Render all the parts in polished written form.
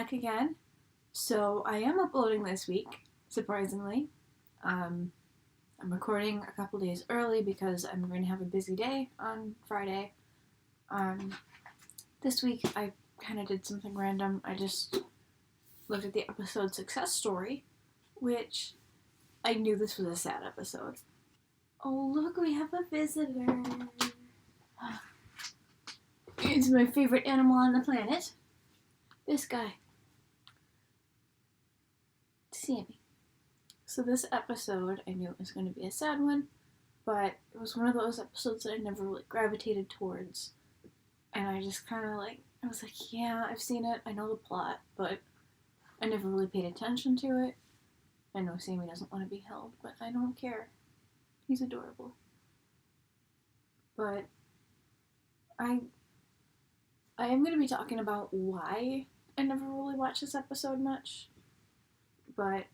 back again. So I am uploading this week, surprisingly. I'm recording a couple days early because I'm going to have a busy day on Friday. This week I kind of did something random. I just looked at the episode success story, which I knew this was a sad episode. Oh, look, we have a visitor. It's my favorite animal on the planet. This guy. Sammy. So this episode, I knew it was going to be a sad one, but it was one of those episodes that I never really gravitated towards. And I just kind of I was like, yeah, I've seen it, I know the plot, but I never really paid attention to it. I know Sammy doesn't want to be held, but I don't care. He's adorable. But I am going to be talking about why I never really watched this episode much. But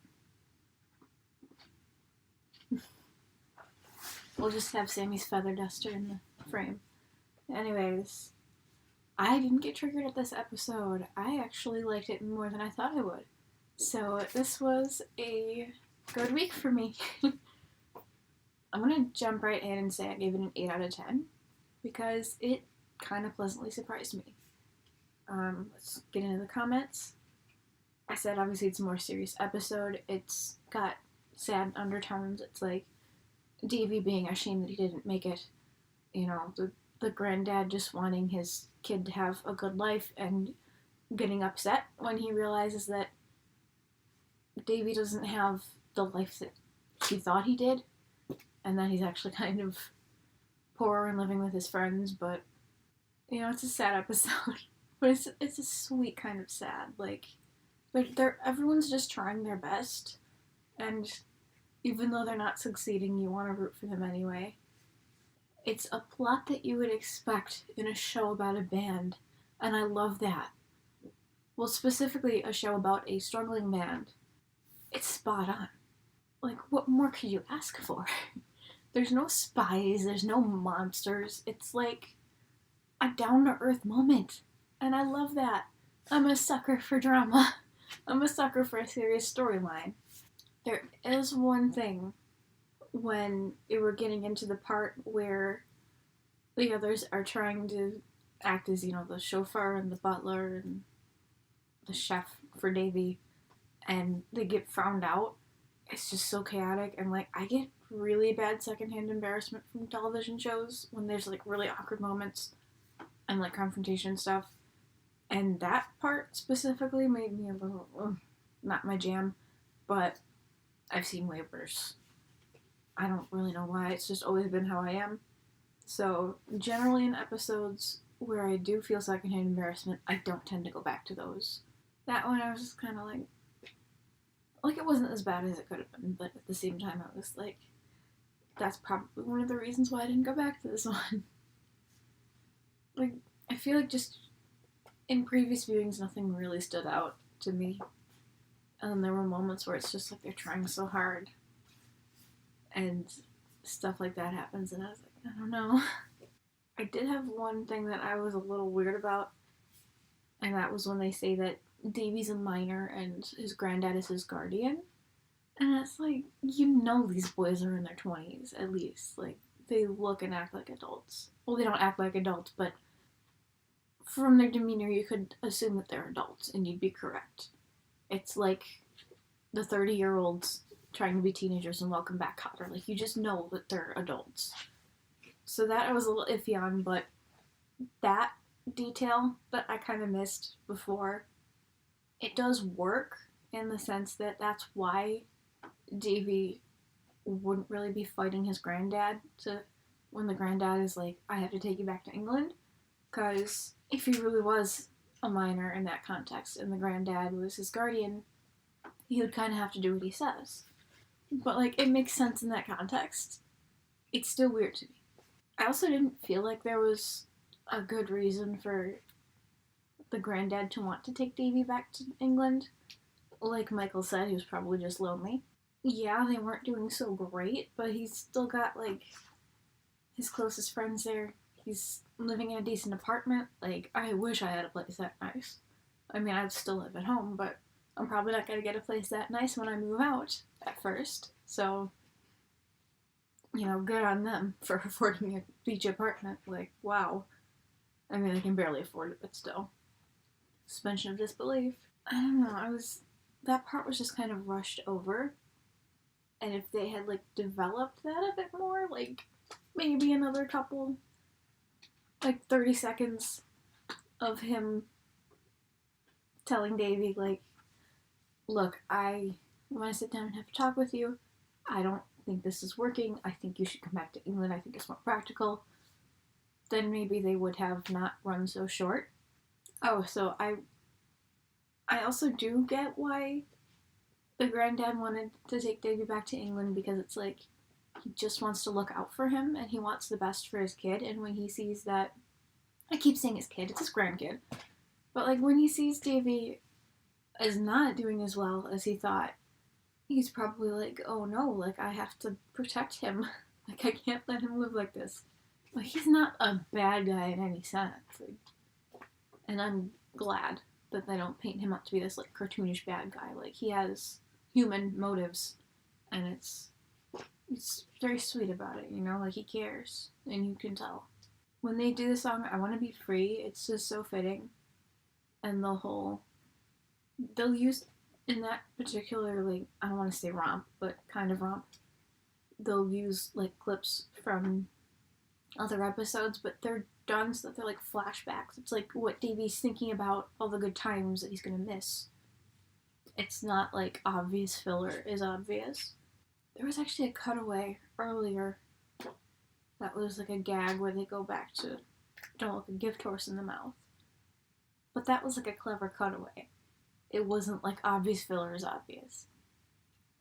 we'll just have Sammy's feather duster in the frame. Anyways, I didn't get triggered at this episode. I actually liked it more than I thought I would. So this was a good week for me. I'm going to jump right in and say I gave it an 8 out of 10 because it kind of pleasantly surprised me. Let's get into the comments. I said obviously it's a more serious episode. It's got sad undertones. It's like Davy being ashamed that he didn't make it. You know, the granddad just wanting his kid to have a good life and getting upset when he realizes that Davy doesn't have the life that he thought he did. And that he's actually kind of poor and living with his friends. But, you know, it's a sad episode. But it's a sweet kind of sad. Like, everyone's just trying their best, and even though they're not succeeding, you want to root for them anyway. It's a plot that you would expect in a show about a band, and I love that. Well, specifically a show about a struggling band. It's spot on. Like, what more could you ask for? There's no spies, there's no monsters. It's like a down-to-earth moment, and I love that. I'm a sucker for drama. I'm a sucker for a serious storyline. There is one thing when we're getting into the part where the others are trying to act as, you know, the chauffeur and the butler and the chef for Davy, and they get found out. It's just so chaotic, and I get really bad secondhand embarrassment from television shows when there's really awkward moments and confrontation stuff. And that part specifically made me a little, not my jam, but I've seen way worse. I don't really know why, it's just always been how I am. So, generally in episodes where I do feel secondhand embarrassment, I don't tend to go back to those. That one I was just kind of it wasn't as bad as it could have been, but at the same time I was that's probably one of the reasons why I didn't go back to this one. I feel just in previous viewings, nothing really stood out to me. And then there were moments where it's just they're trying so hard. And stuff like that happens, and I was I don't know. I did have one thing that I was a little weird about, and that was when they say that Davy's a minor and his granddad is his guardian. And it's these boys are in their 20s, at least. They look and act like adults. Well, they don't act like adults, but from their demeanor, you could assume that they're adults, and you'd be correct. It's like the 30-year-olds trying to be teenagers and Welcome Back Kotter. You just know that they're adults. So that I was a little iffy on, but that detail that I kind of missed before, it does work in the sense that that's why Davy wouldn't really be fighting his granddad when the granddad is I have to take you back to England. Because if he really was a minor in that context and the granddad was his guardian, he would kind of have to do what he says. But, it makes sense in that context. It's still weird to me. I also didn't feel like there was a good reason for the granddad to want to take Davy back to England. Like Michael said, he was probably just lonely. Yeah, they weren't doing so great, but he's still got, his closest friends there. He's living in a decent apartment. I wish I had a place that nice. I mean, I'd still live at home, but I'm probably not going to get a place that nice when I move out at first. So, good on them for affording a beach apartment. Like, wow. I mean, I can barely afford it, but still. Suspension of disbelief. I don't know, that part was just kind of rushed over. And if they had, developed that a bit more, maybe another couple, 30 seconds of him telling Davy, look, I want to sit down and have a talk with you. I don't think this is working. I think you should come back to England. I think it's more practical. Then maybe they would have not run so short. Oh, so I also do get why the granddad wanted to take Davy back to England, because it's he just wants to look out for him and he wants the best for his kid. And when he sees that, I keep saying his kid, it's his grandkid, but when he sees Davy is not doing as well as he thought, he's probably oh no, I have to protect him. I can't let him live like this. He's not a bad guy in any sense. And I'm glad that they don't paint him up to be this cartoonish bad guy. He has human motives, and it's very sweet about it, he cares, and you can tell. When they do the song I Want to Be Free, it's just so fitting. And they'll use, in that particular, I don't want to say romp, but kind of romp, they'll use, clips from other episodes, but they're done so that they're, flashbacks. It's, what Davy's thinking about all the good times that he's gonna miss. It's not, obvious filler is obvious. There was actually a cutaway earlier that was, a gag where they go back to don't look a gift horse in the mouth. But that was, a clever cutaway. It wasn't, obvious filler is obvious.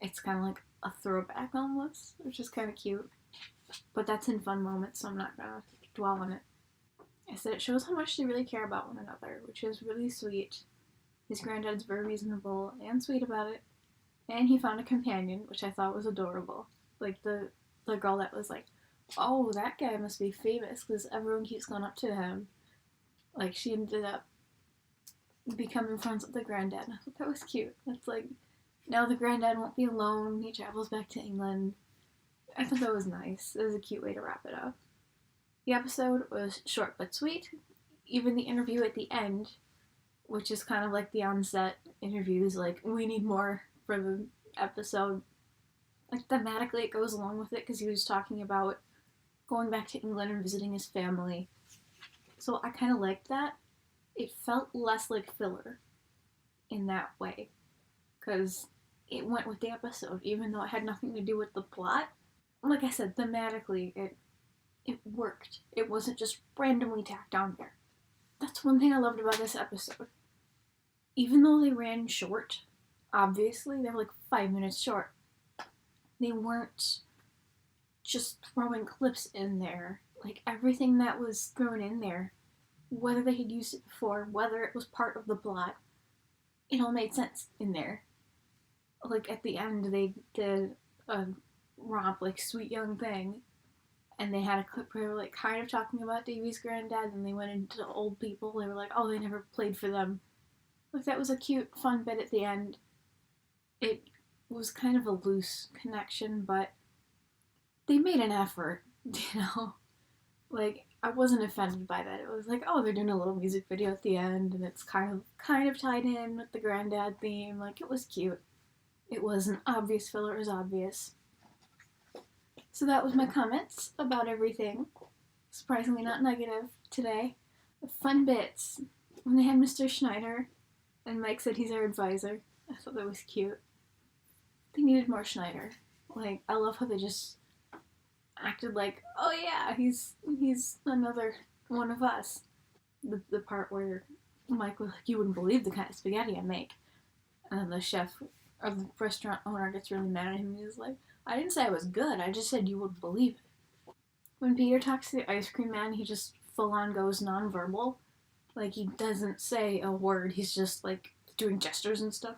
It's kind of a throwback almost, which is kind of cute. But that's in fun moments, so I'm not gonna dwell on it. I said it shows how much they really care about one another, which is really sweet. His granddad's very reasonable and sweet about it. And he found a companion, which I thought was adorable. The girl that was oh, that guy must be famous because everyone keeps going up to him. She ended up becoming friends with the granddad. I thought that was cute. It's now the granddad won't be alone. He travels back to England. I thought that was nice. It was a cute way to wrap it up. The episode was short but sweet. Even the interview at the end, which is kind of the on-set interviews, we need more for the episode. Thematically it goes along with it because he was talking about going back to England and visiting his family. So I kind of liked that. It felt less like filler in that way because it went with the episode, even though it had nothing to do with the plot. Like I said, thematically, it worked. It wasn't just randomly tacked on there. That's one thing I loved about this episode. Even though they ran short, obviously, they were 5 minutes short. They weren't just throwing clips in there. Everything that was thrown in there, whether they had used it before, whether it was part of the plot, it all made sense in there. At the end, they did a romp, Sweet Young Thing, and they had a clip where they were kind of talking about Davy's granddad, and they went into old people. They were oh, they never played for them. That was a cute, fun bit at the end. It was kind of a loose connection, but they made an effort, I wasn't offended by that. It was oh, they're doing a little music video at the end, and it's kind of tied in with the granddad theme. It was cute. It wasn't obvious filler, it was obvious. So that was my comments about everything. Surprisingly not negative today. The fun bits. When they had Mr. Schneider, and Mike said he's our advisor. I thought that was cute. They needed more Schneider. I love how they just acted oh yeah, he's another one of us. The part where Mike was you wouldn't believe the kind of spaghetti I make. And then the chef, or the restaurant owner, gets really mad at him. He's I didn't say I was good, I just said you wouldn't believe it. When Peter talks to the ice cream man, he just full on goes nonverbal. He doesn't say a word, he's just doing gestures and stuff.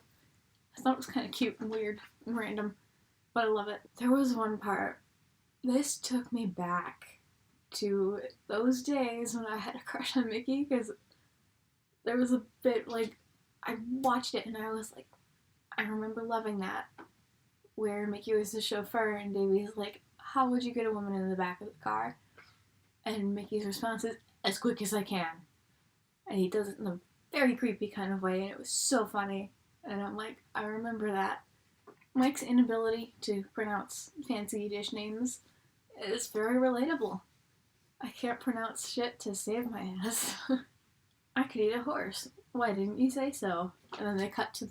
I thought it was kind of cute and weird and random, but I love it. There was one part, this took me back to those days when I had a crush on Mickey, because there was a bit I watched it and I was like, I remember loving that. Where Mickey was the chauffeur and Davy's like, how would you get a woman in the back of the car? And Mickey's response is, as quick as I can. And he does it in a very creepy kind of way, and it was so funny. And I'm like, I remember that. Mike's inability to pronounce fancy dish names is very relatable. I can't pronounce shit to save my ass. I could eat a horse. Why didn't you say so? And then they cut to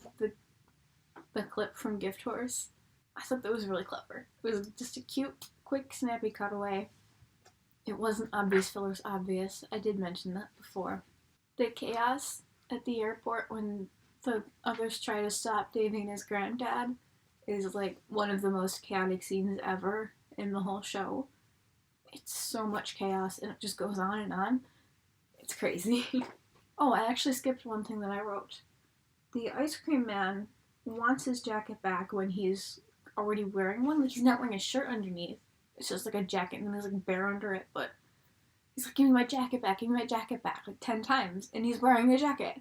the clip from Gift Horse. I thought that was really clever. It was just a cute, quick, snappy cutaway. It wasn't obvious fillers obvious. I did mention that before. The chaos at the airport when the others try to stop Davy and his granddad is like one of the most chaotic scenes ever in the whole show. It's so much chaos and it just goes on and on. It's crazy. Oh, I actually skipped one thing that I wrote. The ice cream man wants his jacket back when he's already wearing one. Like, he's not wearing a shirt underneath. It's just like a jacket and then there's like a bear under it, but he's like, give me my jacket back, like 10 times, and he's wearing the jacket.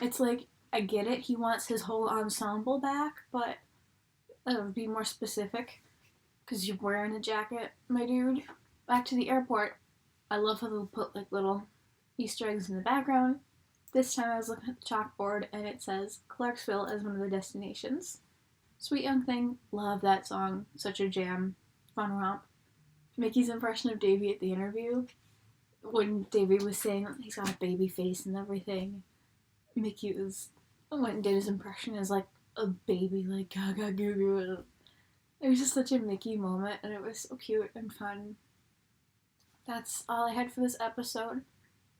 It's like, I get it, he wants his whole ensemble back, but be more specific, because you're wearing a jacket, my dude. Back to the airport. I love how they'll put like little Easter eggs in the background. This time I was looking at the chalkboard and it says Clarksville as one of the destinations. Sweet Young Thing, love that song, such a jam, fun romp. Mickey's impression of Davy at the interview, when Davy was saying he's got a baby face and everything, Mickey was, when did his impression as like a baby, like gaga goo goo. It was just such a Mickey moment and it was so cute and fun. That's all I had for this episode.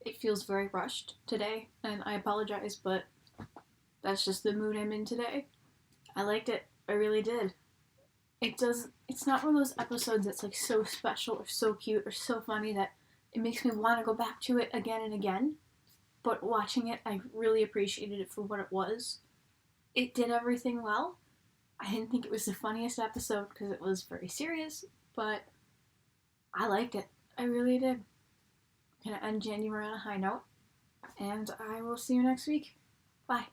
It feels very rushed today, and I apologize, but that's just the mood I'm in today. I liked it. I really did. It's not one of those episodes that's like so special or so cute or so funny that it makes me want to go back to it again and again. But watching it, I really appreciated it for what it was. It did everything well. I didn't think it was the funniest episode because it was very serious, but I liked it. I really did. I'm gonna end January on a high note, and I will see you next week. Bye.